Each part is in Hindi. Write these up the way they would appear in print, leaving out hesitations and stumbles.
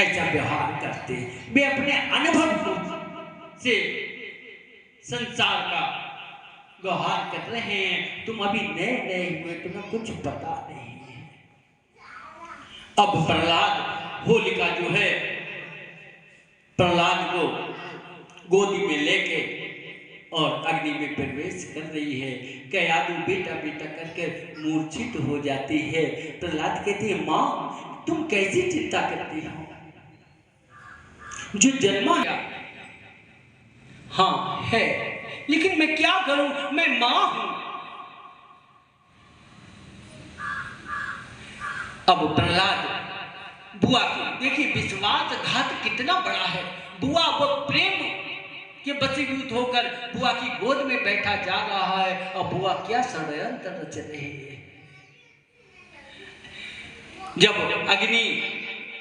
ऐसा व्यवहार करते। वे अपने अनुभव से संसार का व्यवहार कर रहे हैं। तुम अभी नए नए हुए, तुम्हें कुछ पता नहीं है। अब प्रहलाद होलिका जो है, प्रहलाद को गोदी में लेके और अग्नि में प्रवेश कर रही है। कयादू बेटा बेटा करके मूर्छित हो जाती है। प्रहलाद कहती है, माँ तुम कैसी चिंता करती हो? जो जन्मा हाँ है, लेकिन मैं क्या करूं, मैं मां हूं। अब प्रहलाद बुआ की देखिए विश्वासघात कितना बड़ा है। बुआ वो प्रेम के वशीभूत होकर बुआ की गोद में बैठा जा रहा है और बुआ क्या षड्यंत्र रच रही है। जब अग्नि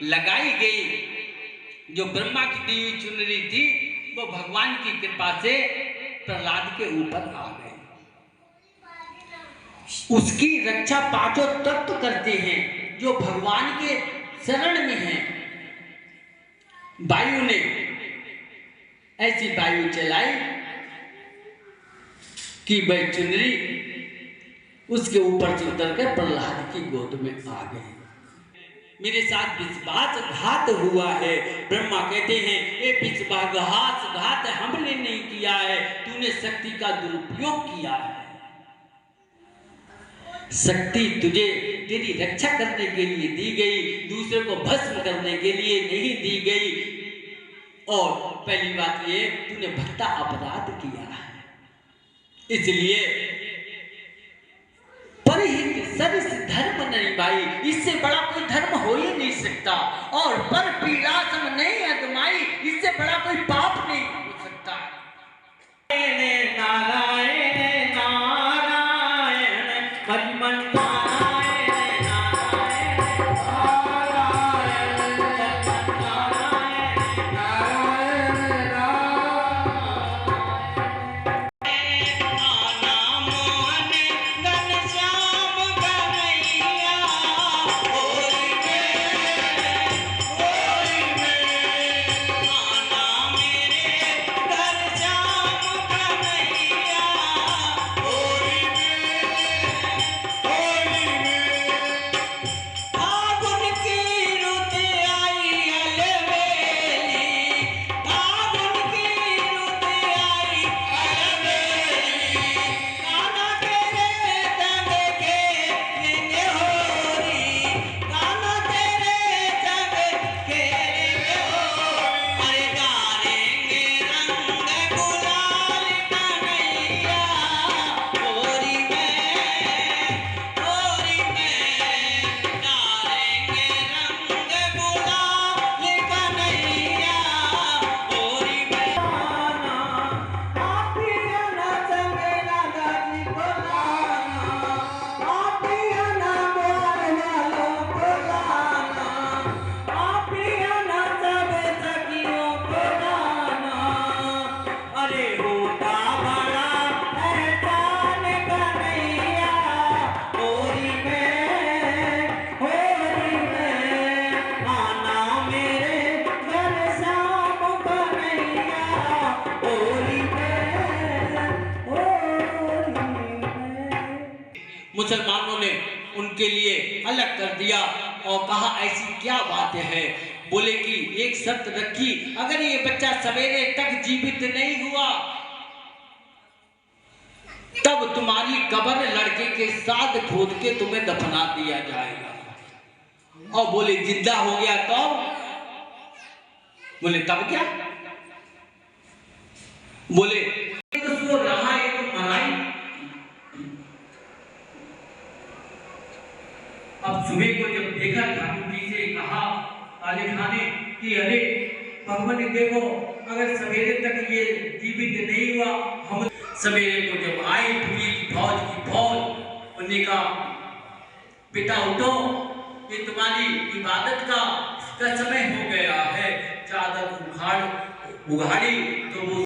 लगाई गई, जो ब्रह्मा की दी हुई चुनरी थी वो भगवान की कृपा से प्रहलाद के ऊपर आ गए। उसकी रक्षा पांचों तत्व करते हैं जो भगवान के शरण में हैं। वायु ने ऐसी वायु चलाई कि वह चुनरी उसके ऊपर से उतरकर प्रहलाद की गोद में आ गई। मेरे साथ विश्वासघात हुआ है। ब्रह्मा कहते हैं, ये विश्वासघात हमने नहीं किया है, तूने शक्ति का दुरुपयोग किया है। शक्ति तुझे तेरी रक्षा करने के लिए दी गई, दूसरे को भस्म करने के लिए नहीं दी गई। और पहली बात ये, तूने भक्ता अपराध किया है। इसलिए परहित सरिस धर्म नहीं भाई, इससे बड़ा कोई धर्म हो ही नहीं सकता। और पर पीड़ा सम नहीं अदमाई, इससे बड़ा कोई पाप नहीं हो सकता। नारायण नारायण भजमन मुसलमानों ने उनके लिए अलग कर दिया और कहा ऐसी क्या बात है। बोले कि एक शर्त रखी, अगर ये बच्चा सवेरे तक जीवित नहीं हुआ तब तुम्हारी कब्र लड़के के साथ खोद के तुम्हें दफना दिया जाएगा। और बोले जिंदा हो गया तो? बोले तब क्या? बोले तो सो रहा है तो मराई। अब सुबह को जब देखा ठाकुर जी से कहा काले खाने कि अरे भगवान ने देखो, अगर सवेरे तक ये जीवित नहीं हुआ, हम सवेरे को जब आई पूरी फौज की फौज, उन्होंने कहा बेटा उठो, ये तुम्हारी इबादत का समय हो गया है। चादर उघाड़ी तो वो